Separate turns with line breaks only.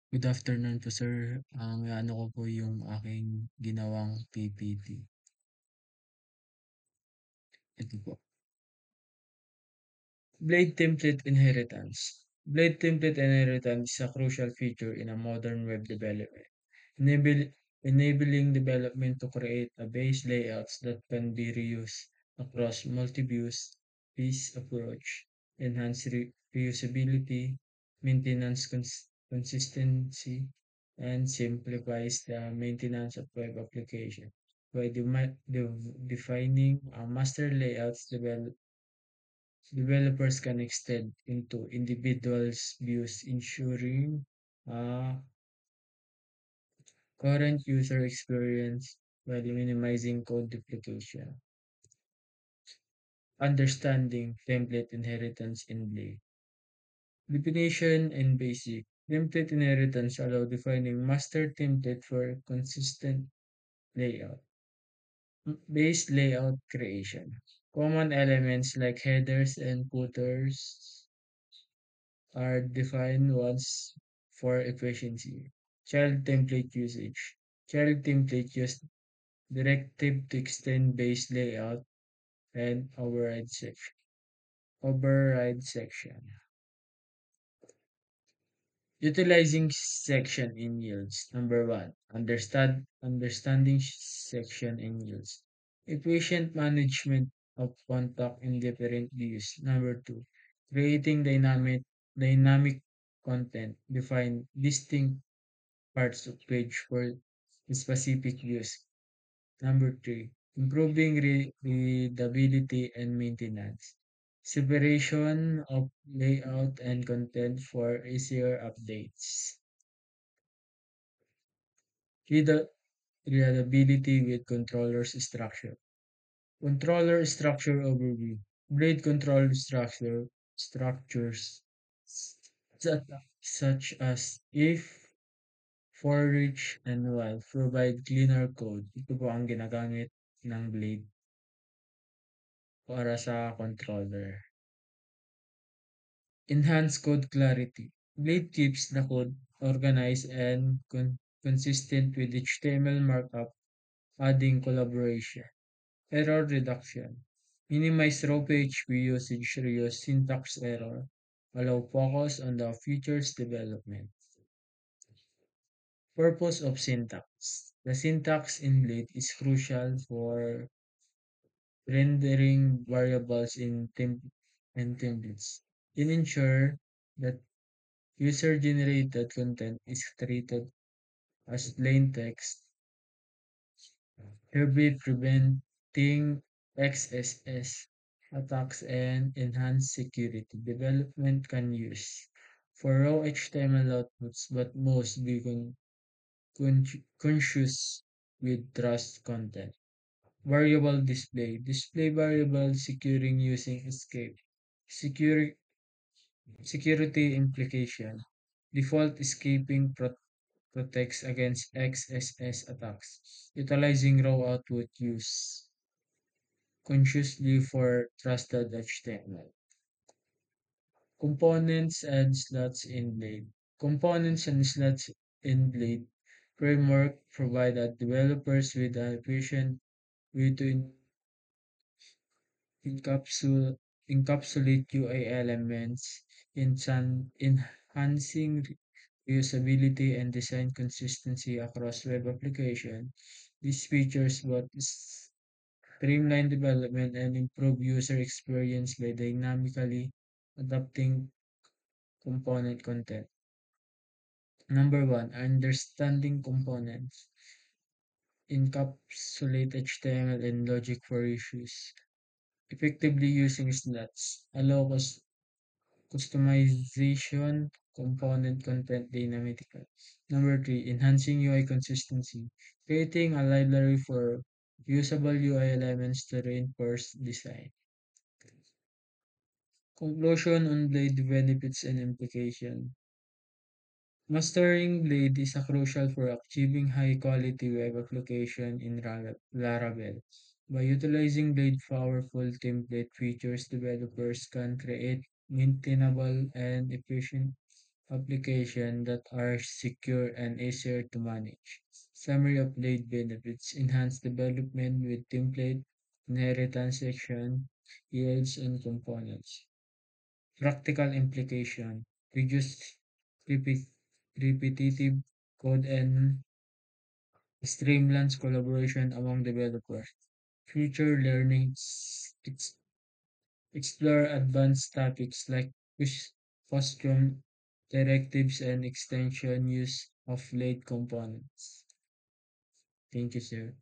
Good afternoon po sir. Ano ko po yung aking ginawang PPT. Ito po. Blade Template Inheritance. Blade Template Inheritance is a crucial feature in a modern web development, enable, enabling development to create a base layouts that can be reused across multi-views. This approach enhance reusability, maintenance consistency, and simplifies the maintenance of web application. By defining a master layouts, developers can extend into individuals' views, ensuring a current user experience while minimizing code duplication. Understanding template inheritance in Blade. Definition and basic. Template inheritance allow defining master template for consistent layout. Base layout creation. Common elements like headers and footers are defined once for efficiency. Child template usage. Child template use directive to extend base layout and override section. Override section. Utilizing section in yields. Number one, understanding section in yields. Efficient management of contact in different views. Number two, creating dynamic content. Define distinct parts of page for specific views. Number three, improving readability and maintenance. Separation of layout and content for easier updates. Read- Readability with controllers structure. Controller structure overview. Blade control structures such, such as if, for, reach, and while provide cleaner code. Ito po ang ginagamit ng Blade para sa controller. Enhance code clarity. Blade keeps the code organized and consistent with HTML markup, adding collaboration. Error reduction. Minimize raw PHP usage, reuse syntax error. Allow focus on the features development. Purpose of syntax. The syntax in Blade is crucial for rendering variables in and templates. It ensures that user-generated content is treated as plain text, thereby preventing XSS attacks and enhanced security. Development can use for raw HTML outputs, but most be conscious with trust content. Variable display. Display variable securing using escape. Security Security implication. Default escaping protects against XSS attacks. Utilizing raw output use consciously for trusted HTML. Components and slots in Blade. Components and slots in Blade framework provide developers with an efficient way to encapsulate UI elements, enhancing reusability and design consistency across web application. These features both streamline development and improve user experience by dynamically adapting component content. Number one, understanding components. Encapsulate HTML and logic for issues. Effectively using slots. Allow customization, component content dynamically. Number three, enhancing UI consistency. Creating a library for usable UI elements to reinforce design. Conclusion on Blade benefits and implication. Mastering Blade is a crucial for achieving high quality web application in Laravel. By utilizing Blade powerful template features, developers can create maintainable and efficient applications that are secure and easier to manage. Summary of blade benefits: enhance development with template, inheritance section, yields, and components. Practical implication: reduce repeat, repetitive code and streamlines collaboration among developers. Future learning: explore advanced topics like custom directives and extension use of late components. Thank you, sir.